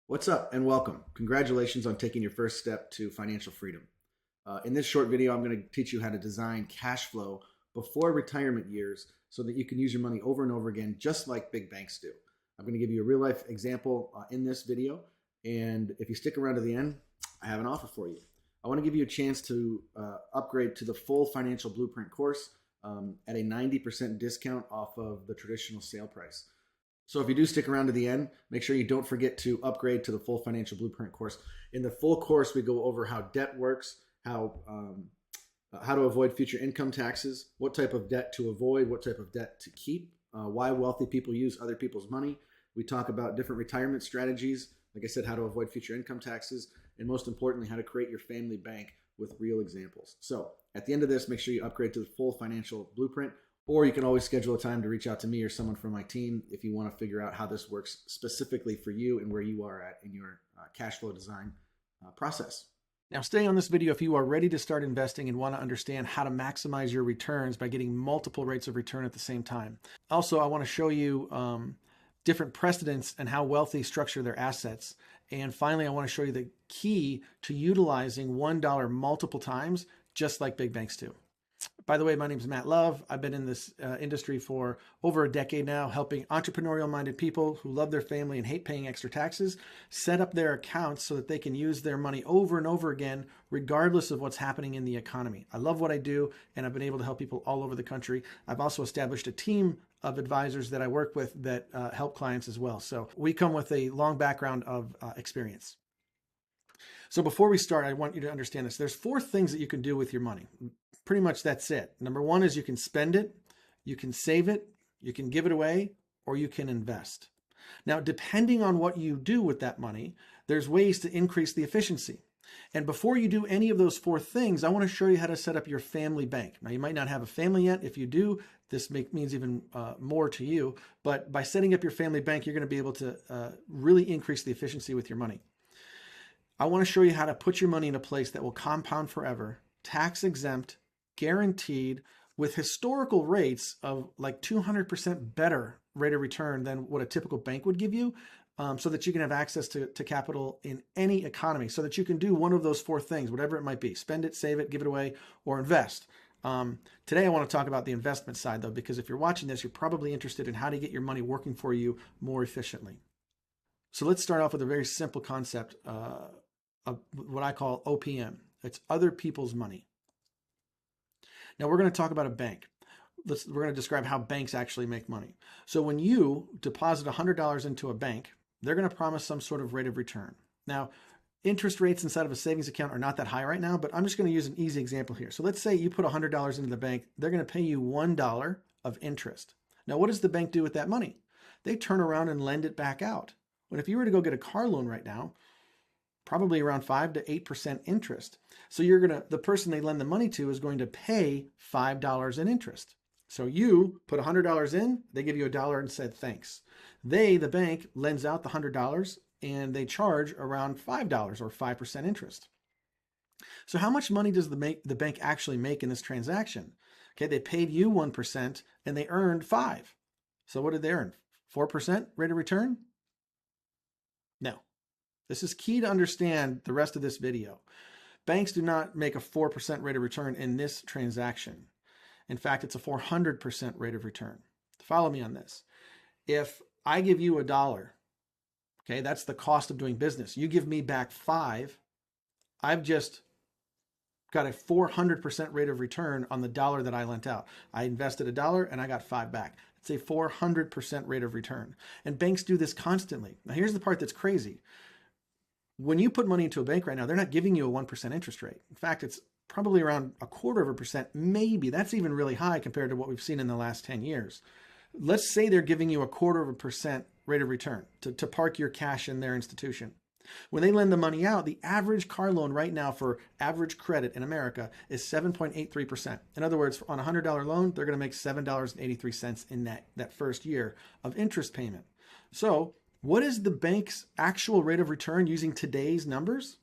What's up and welcome. Congratulations on taking your first step to financial freedom. In this short video, I'm going to teach you how to design cash flow before retirement years so that you can use your money over and over again, just like big banks do. I'm going to give you a real life example in this video. And if you stick around to the end, I have an offer for you. I want to give you a chance to upgrade to the full financial blueprint course at a 90% discount off of the traditional sale price. So if you do stick around to the end, make sure you don't forget to upgrade to the full financial blueprint course. In the full course, we go over how debt works, how to avoid future income taxes, what type of debt to avoid, what type of debt to keep, why wealthy people use other people's money. We talk about different retirement strategies, like I said, how to avoid future income taxes, and most importantly, how to create your family bank with real examples. So at the end of this, make sure you upgrade to the full financial blueprint. Or you can always schedule a time to reach out to me or someone from my team if you want to figure out how this works specifically for you and where you are at in your cash flow design process. Now, stay on this video if you are ready to start investing and want to understand how to maximize your returns by getting multiple rates of return at the same time. Also, I want to show you different precedents and how wealthy structure their assets. And finally, I want to show you the key to utilizing $1 multiple times, just like big banks do. By the way, my name is Matt Love. I've been in this industry for over a decade now, helping entrepreneurial-minded people who love their family and hate paying extra taxes set up their accounts so that they can use their money over and over again, regardless of what's happening in the economy. I love what I do, and I've been able to help people all over the country. I've also established a team of advisors that I work with that help clients as well. So we come with a long background of experience. So before we start, I want you to understand this. There's 4 things that you can do with your money. Pretty much that's it. Number 1 is you can spend it, you can save it, you can give it away, or you can invest. Now, depending on what you do with that money, there's ways to increase the efficiency. And before you do any of those 4 things, I want to show you how to set up your family bank. Now, you might not have a family yet. If you do, this means even more to you. But by setting up your family bank, you're going to be able to really increase the efficiency with your money. I want to show you how to put your money in a place that will compound forever, tax exempt, guaranteed, with historical rates of like 200% better rate of return than what a typical bank would give you, so that you can have access to capital in any economy, so that you can do one of those 4 things, whatever it might be: spend it, save it, give it away, or invest. Today I want to talk about the investment side though, because if you're watching this, you're probably interested in how to get your money working for you more efficiently. So let's start off with a very simple concept of what I call OPM. It's other people's money. Now we're going to talk about a bank. We're going to describe how banks actually make money. So when you deposit $100 into a bank, they're going to promise some sort of rate of return. Now, interest rates inside of a savings account are not that high right now, but I'm just going to use an easy example here. So let's say you put $100 into the bank. They're going to pay you $1 of interest. Now, what does the bank do with that money? They turn around and lend it back out. But if you were to go get a car loan right now, probably around 5 to 8% interest. So the person they lend the money to is going to pay $5 in interest. So you put $100 in, they give you $1 and said thanks. The bank, lends out the $100 and they charge around $5 or 5% interest. So how much money does the bank actually make in this transaction? Okay, they paid you 1% and they earned 5%. So what did they earn? 4% rate of return? No. This is key to understand the rest of this video. Banks do not make a 4% rate of return in this transaction. In fact, it's a 400% rate of return. Follow me on this. If I give you $1, okay, that's the cost of doing business. You give me back 5, I've just got a 400% rate of return on the $1 that I lent out. I invested $1 and I got 5 back. It's a 400% rate of return. And banks do this constantly. Now here's the part that's crazy. When you put money into a bank right now, they're not giving you a 1% interest rate. In fact, it's probably around 0.25%, maybe. That's even really high compared to what we've seen in the last 10 years. Let's say they're giving you a 0.25% rate of return to park your cash in their institution. When they lend the money out, the average car loan right now for average credit in America is 7.83%. In other words, on a $100 loan, they're going to make $7.83 in that first year of interest payment. So what is the bank's actual rate of return using today's numbers?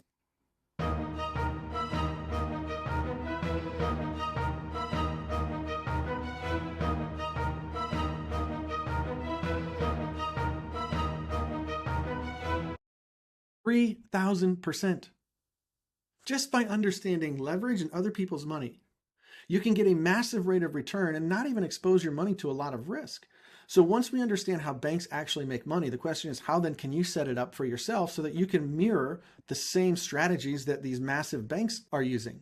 3,000%. Just by understanding leverage and other people's money, you can get a massive rate of return and not even expose your money to a lot of risk. So once we understand how banks actually make money, the question is, how then can you set it up for yourself so that you can mirror the same strategies that these massive banks are using?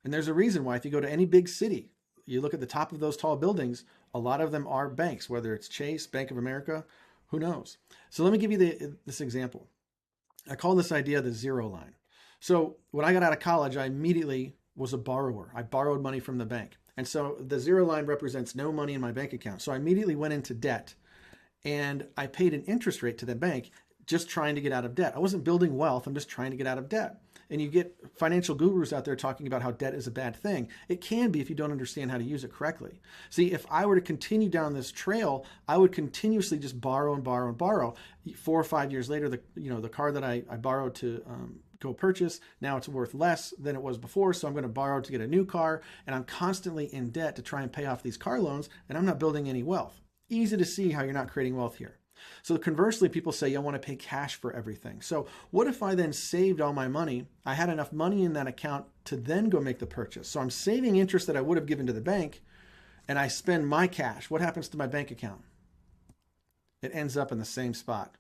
And there's a reason why if you go to any big city, you look at the top of those tall buildings, a lot of them are banks, whether it's Chase, Bank of America, who knows? So let me give you this example. I call this idea the zero line. So when I got out of college, I immediately was a borrower. I borrowed money from the bank. And so the zero line represents no money in my bank account. So I immediately went into debt and I paid an interest rate to the bank just trying to get out of debt. I wasn't building wealth. I'm just trying to get out of debt. And you get financial gurus out there talking about how debt is a bad thing. It can be if you don't understand how to use it correctly. See, if I were to continue down this trail, I would continuously just borrow and borrow and borrow. 4 or 5 years later, the car that I borrowed to go purchase, now it's worth less than it was before. So I'm going to borrow to get a new car. And I'm constantly in debt to try and pay off these car loans. And I'm not building any wealth. Easy to see how you're not creating wealth here. So conversely, people say, I want to pay cash for everything. So what if I then saved all my money? I had enough money in that account to then go make the purchase. So I'm saving interest that I would have given to the bank and I spend my cash. What happens to my bank account? It ends up in the same spot,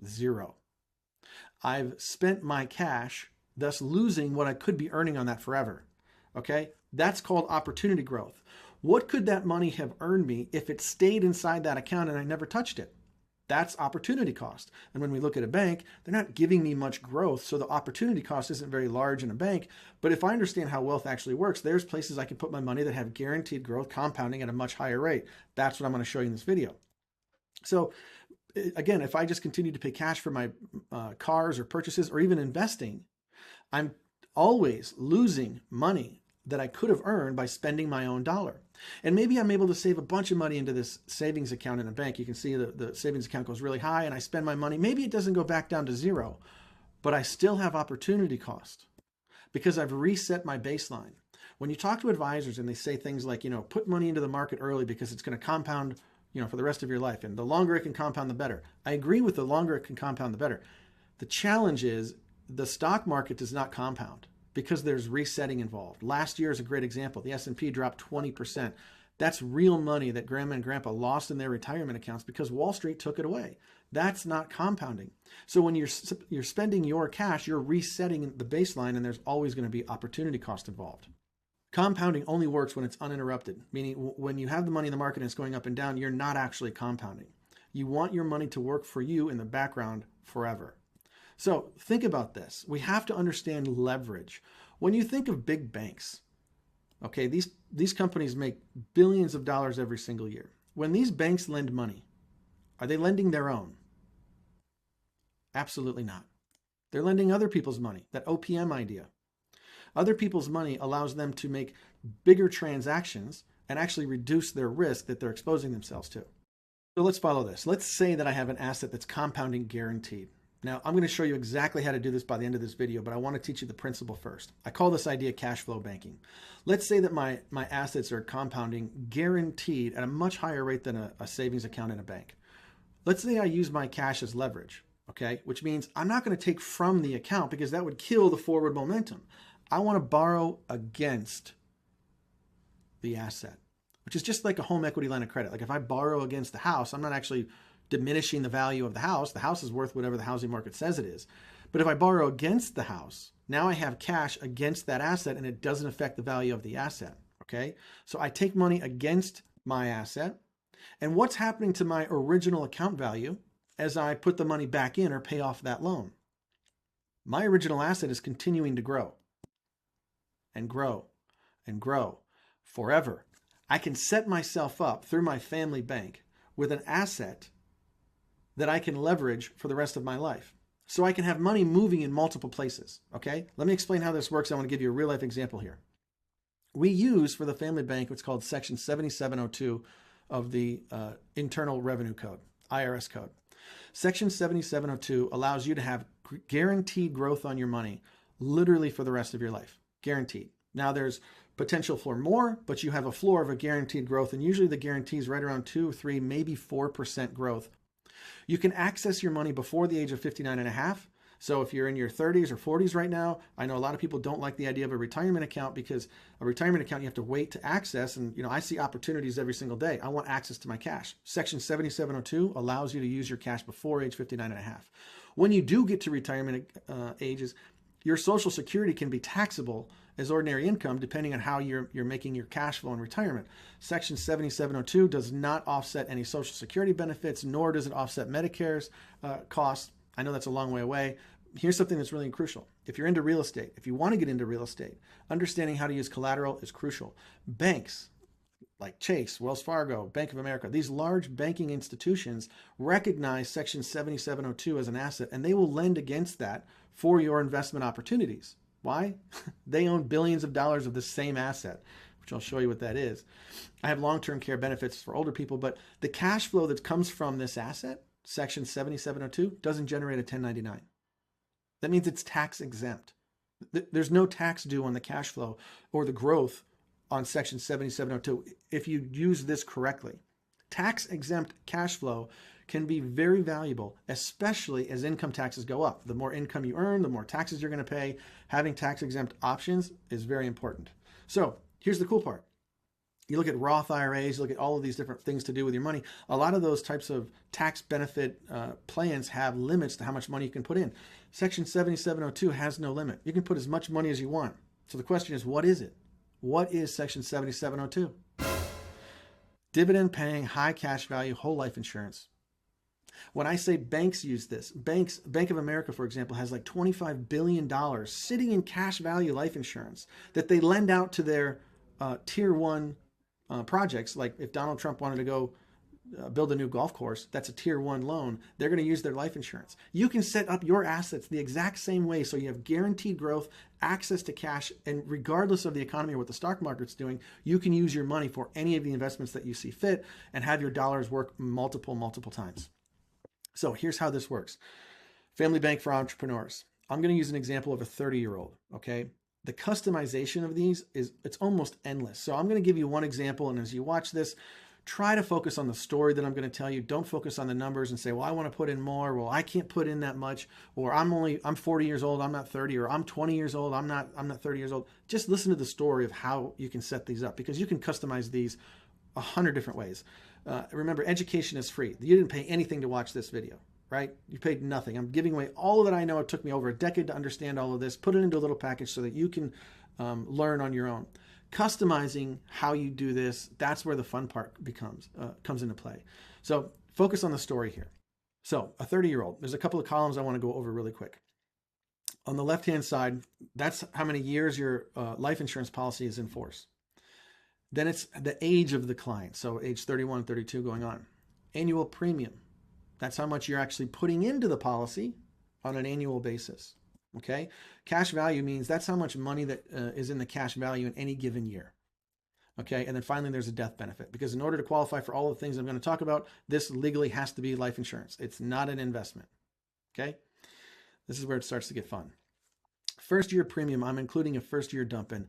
zero. I've spent my cash, thus losing what I could be earning on that forever. Okay, that's called opportunity growth. What could that money have earned me if it stayed inside that account and I never touched it? That's opportunity cost. And when we look at a bank, they're not giving me much growth. So the opportunity cost isn't very large in a bank. But if I understand how wealth actually works, there's places I can put my money that have guaranteed growth compounding at a much higher rate. That's what I'm going to show you in this video. So again, if I just continue to pay cash for my cars or purchases or even investing, I'm always losing money that I could have earned by spending my own dollar. And maybe I'm able to save a bunch of money into this savings account in a bank. You can see the savings account goes really high and I spend my money. Maybe it doesn't go back down to zero, but I still have opportunity cost because I've reset my baseline. When you talk to advisors and they say things like, put money into the market early because it's going to compound, for the rest of your life. And the longer it can compound, the better. I agree with the longer it can compound, the better. The challenge is the stock market does not compound, because there's resetting involved. Last year is a great example. The S&P dropped 20%. That's real money that grandma and grandpa lost in their retirement accounts because Wall Street took it away. That's not compounding. So when you're spending your cash, you're resetting the baseline and there's always going to be opportunity cost involved. Compounding only works when it's uninterrupted, meaning when you have the money in the market and it's going up and down, you're not actually compounding. You want your money to work for you in the background forever. So think about this. We have to understand leverage. When you think of big banks, okay, these companies make billions of dollars every single year. When these banks lend money, are they lending their own? Absolutely not. They're lending other people's money, that OPM idea. Other people's money allows them to make bigger transactions and actually reduce their risk that they're exposing themselves to. So let's follow this. Let's say that I have an asset that's compounding guaranteed. Now, I'm going to show you exactly how to do this by the end of this video, but I want to teach you the principle first. I call this idea cash flow banking. Let's say that my assets are compounding guaranteed at a much higher rate than a savings account in a bank. Let's say I use my cash as leverage, okay? Which means I'm not going to take from the account because that would kill the forward momentum. I want to borrow against the asset, which is just like a home equity line of credit. Like if I borrow against the house, I'm not actually diminishing the value of the house. The house is worth whatever the housing market says it is. But if I borrow against the house, now I have cash against that asset and it doesn't affect the value of the asset, okay? So I take money against my asset. And what's happening to my original account value as I put the money back in or pay off that loan? My original asset is continuing to grow and grow and grow forever. I can set myself up through my family bank with an asset that I can leverage for the rest of my life. So I can have money moving in multiple places, okay? Let me explain how this works. I want to give you a real life example here. We use for the family bank what's called section 7702 of the Internal Revenue Code, IRS code. Section 7702 allows you to have guaranteed growth on your money literally for the rest of your life, guaranteed. Now there's potential for more, but you have a floor of a guaranteed growth, and usually the guarantee is right around 2, 3, maybe 4% growth. You can access your money before the age of 59 and a half, So if you're in your 30s or 40s right now, I know a lot of people don't like the idea of a retirement account because a retirement account you have to wait to access. And I see opportunities every single day. I want access to my cash. Section 7702 allows you to use your cash before age 59 and a half. When you do get to retirement ages, your Social Security can be taxable as ordinary income depending on how you're making your cash flow in retirement. Section 7702 does not offset any Social Security benefits, nor does it offset Medicare's costs. I know that's a long way away. Here's something that's really crucial. If you're into real estate, if you want to get into real estate, understanding how to use collateral is crucial. Banks like Chase, Wells Fargo, Bank of America, these large banking institutions recognize Section 7702 as an asset, and they will lend against that for your investment opportunities. Why? They own billions of dollars of the same asset, which I'll show you what that is. I have long-term care benefits for older people, but the cash flow that comes from this asset, Section 7702, doesn't generate a 1099. That means it's tax exempt. There's no tax due on the cash flow or the growth on Section 7702 if you use this correctly. Tax exempt cash flow can be very valuable, especially as income taxes go up. The more income you earn, the more taxes you're going to pay. Having tax exempt options is very important. So here's the cool part. You look at Roth IRAs, you look at all of these different things to do with your money. A lot of those types of tax benefit plans have limits to how much money you can put in. Section 7702 has no limit. You can put as much money as you want. So the question is, what is it? What is Section 7702? Dividend paying, high cash value, whole life insurance. When I say banks use this, Bank of America, for example, has like $25 billion sitting in cash value life insurance that they lend out to their tier one projects. Like if Donald Trump wanted to go build a new golf course, that's a tier one loan. They're going to use their life insurance. You can set up your assets the exact same way so you have guaranteed growth, access to cash, and regardless of the economy or what the stock market's doing, you can use your money for any of the investments that you see fit and have your dollars work multiple times. So here's how this works. Family Bank for Entrepreneurs. I'm going to use an example of a 30-year-old, okay? The customization of these it's almost endless. So I'm going to give you one example, and as you watch this, try to focus on the story that I'm going to tell you. Don't focus on the numbers and say, well, I want to put in more. Well, I can't put in that much. Or I'm 40 years old, I'm not 30. Or I'm 20 years old, I'm not 30 years old. Just listen to the story of how you can set these up, because you can customize these 100 different ways. Remember, education is free. You didn't pay anything to watch this video, right? You paid nothing. I'm giving away all that I know. It took me over a decade to understand all of this. Put it into a little package so that you can learn on your own. Customizing how you do this, that's where the fun part comes into play. So focus on the story here. So a 30-year-old, there's a couple of columns I want to go over really quick. On the left-hand side, that's how many years your life insurance policy is in force. Then it's the age of the client. So age 31, 32 going on. Annual premium. That's how much you're actually putting into the policy on an annual basis. Okay. Cash value means that's how much money that is in the cash value in any given year. Okay. And then finally, there's a death benefit, because in order to qualify for all the things I'm going to talk about, this legally has to be life insurance. It's not an investment. Okay. This is where it starts to get fun. First year premium, I'm including a first year dump in.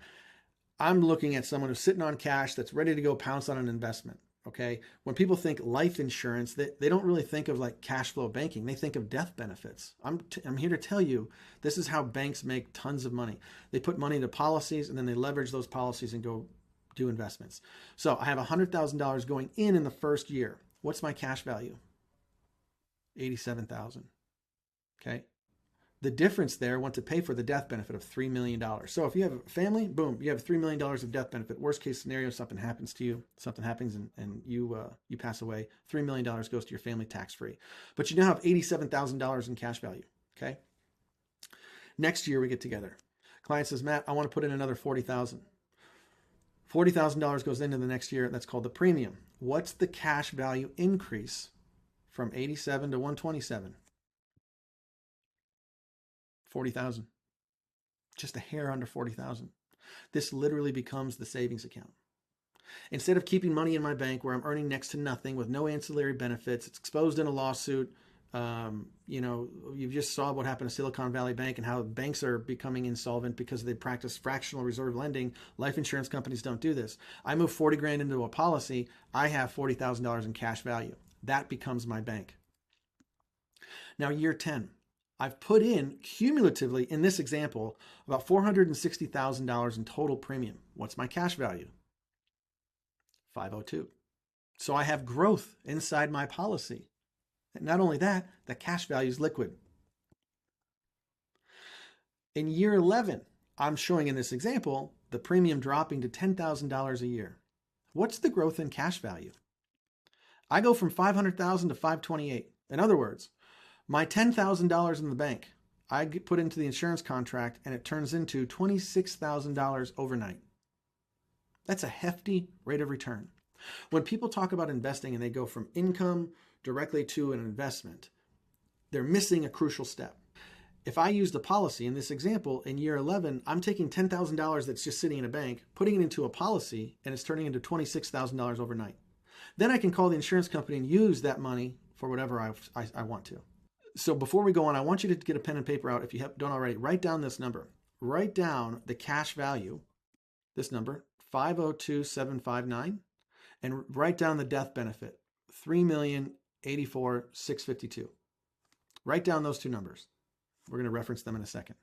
I'm looking at someone who's sitting on cash that's ready to go pounce on an investment. Okay. When people think life insurance, they don't really think of like cash flow banking. They think of death benefits. I'm here to tell you, this is how banks make tons of money. They put money into policies and then they leverage those policies and go do investments. So I have $100,000 going in the first year. What's my cash value? $87,000. Okay. The difference there went to pay for the death benefit of $3 million. So if you have a family, boom, you have $3 million of death benefit. Worst case scenario, something happens to you, something happens and you pass away, $3 million goes to your family tax-free. But you now have $87,000 in cash value, okay? Next year we get together. Client says, Matt, I want to put in another $40,000. $40,000 goes into the next year. That's called the premium. What's the cash value increase from 87 to 127? 40,000, just a hair under 40,000. This literally becomes the savings account. Instead of keeping money in my bank where I'm earning next to nothing with no ancillary benefits, it's exposed in a lawsuit. You just saw what happened to Silicon Valley Bank and how banks are becoming insolvent because they practice fractional reserve lending. Life insurance companies don't do this. I move 40 grand into a policy. I have $40,000 in cash value. That becomes my bank. Now, year 10. I've put in cumulatively, in this example, about $460,000 in total premium. What's my cash value? 502. So I have growth inside my policy. And not only that, the cash value is liquid. In year 11, I'm showing in this example, the premium dropping to $10,000 a year. What's the growth in cash value? I go from $500,000 to $528,000. In other words, my $10,000 in the bank, I put into the insurance contract and it turns into $26,000 overnight. That's a hefty rate of return. When people talk about investing and they go from income directly to an investment, they're missing a crucial step. If I use the policy in this example, in year 11, I'm taking $10,000 that's just sitting in a bank, putting it into a policy, and it's turning into $26,000 overnight. Then I can call the insurance company and use that money for whatever I want to. So before we go on, I want you to get a pen and paper out. If you don't already, write down this number. Write down the cash value, this number, 502,759, and write down the death benefit, 3,084,652. Write down those two numbers. We're going to reference them in a second.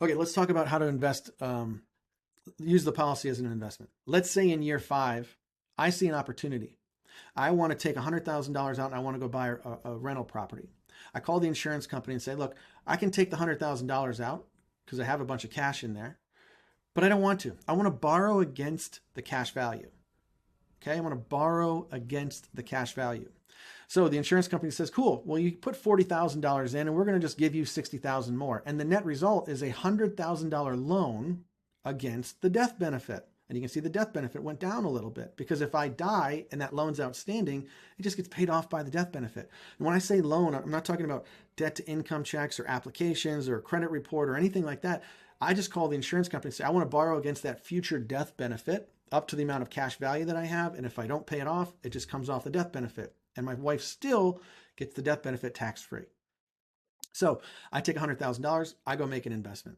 Okay, let's talk about how to invest, use the policy as an investment. Let's say in year 5, I see an opportunity. I want to take $100,000 out and I want to go buy a rental property. I call the insurance company and say, look, I can take the $100,000 out because I have a bunch of cash in there, but I don't want to. I want to borrow against the cash value. Okay, I want to borrow against the cash value. So the insurance company says, cool, well, you put $40,000 in and we're going to just give you $60,000 more. And the net result is a $100,000 loan against the death benefit. And you can see the death benefit went down a little bit because if I die and that loan's outstanding, it just gets paid off by the death benefit. And when I say loan, I'm not talking about debt to income checks or applications or a credit report or anything like that. I just call the insurance company and say, I want to borrow against that future death benefit up to the amount of cash value that I have. And if I don't pay it off, it just comes off the death benefit. And my wife still gets the death benefit tax-free. So I take $100,000, I go make an investment.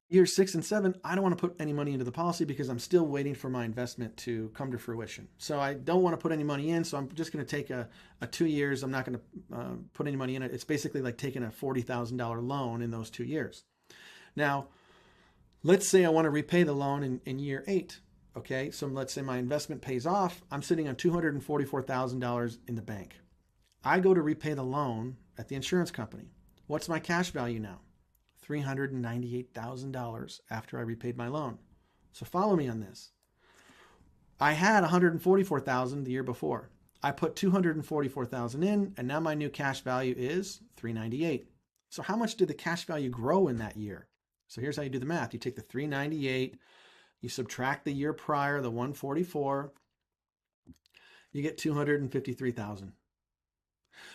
Years 6 and 7, I don't want to put any money into the policy because I'm still waiting for my investment to come to fruition. So I don't want to put any money in. So I'm just going to take a 2 years. I'm not going to put any money in it. It's basically like taking a $40,000 loan in those 2 years. Now, let's say I want to repay the loan in year 8. Okay, so let's say my investment pays off. I'm sitting on $244,000 in the bank. I go to repay the loan at the insurance company. What's my cash value now? $398,000 after I repaid my loan. So follow me on this. I had $144,000 the year before. I put $244,000 in, and now my new cash value is $398,000. So how much did the cash value grow in that year? So here's how you do the math. You take the $398,000, you subtract the year prior, the $144,000, you get $253,000.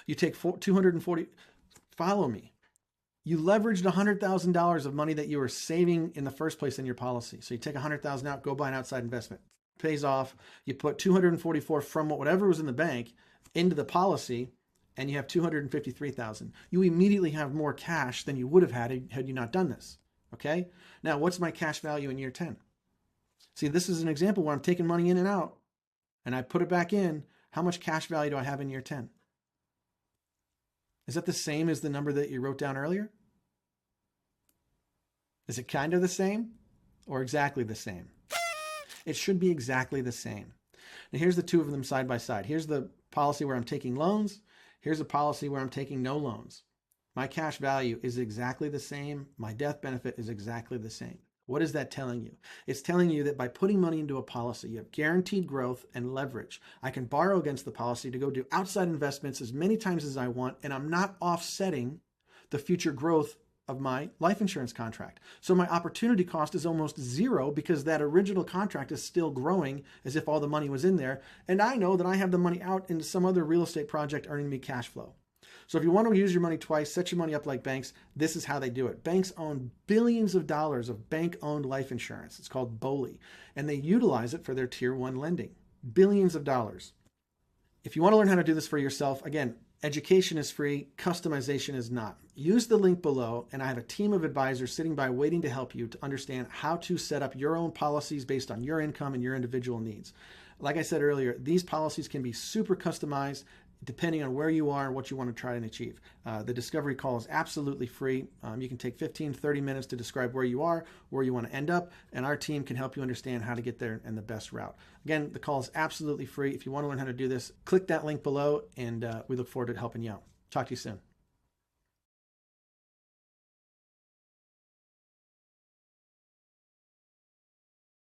You take $240,000, follow me. You leveraged $100,000 of money that you were saving in the first place in your policy. So you take $100,000 out, go buy an outside investment. Pays off. You put $244,000 from whatever was in the bank into the policy, and you have $253,000. You immediately have more cash than you would have had you not done this. Okay? Now, what's my cash value in year 10? See, this is an example where I'm taking money in and out, and I put it back in. How much cash value do I have in year 10? Is that the same as the number that you wrote down earlier? Is it kind of the same or exactly the same? It should be exactly the same. Now here's the two of them side by side. Here's the policy where I'm taking loans. Here's a policy where I'm taking no loans. My cash value is exactly the same. My death benefit is exactly the same. What is that telling you? It's telling you that by putting money into a policy, you have guaranteed growth and leverage. I can borrow against the policy to go do outside investments as many times as I want, and I'm not offsetting the future growth of my life insurance contract. So my opportunity cost is almost zero because that original contract is still growing as if all the money was in there. And I know that I have the money out into some other real estate project earning me cash flow. So if you want to use your money twice, set your money up like banks, this is how they do it. Banks own billions of dollars of bank-owned life insurance. It's called BOLI, and they utilize it for their tier 1 lending. Billions of dollars. If you want to learn how to do this for yourself, again, education is free, customization is not. Use the link below, and I have a team of advisors sitting by waiting to help you to understand how to set up your own policies based on your income and your individual needs. Like I said earlier, these policies can be super customized. depending on where you are and what you want to try and achieve. The discovery call is absolutely free. You can take 15, 30 minutes to describe where you are, where you want to end up, and our team can help you understand how to get there and the best route. Again, the call is absolutely free. If you want to learn how to do this, click that link below, and we look forward to helping you out. Talk to you soon.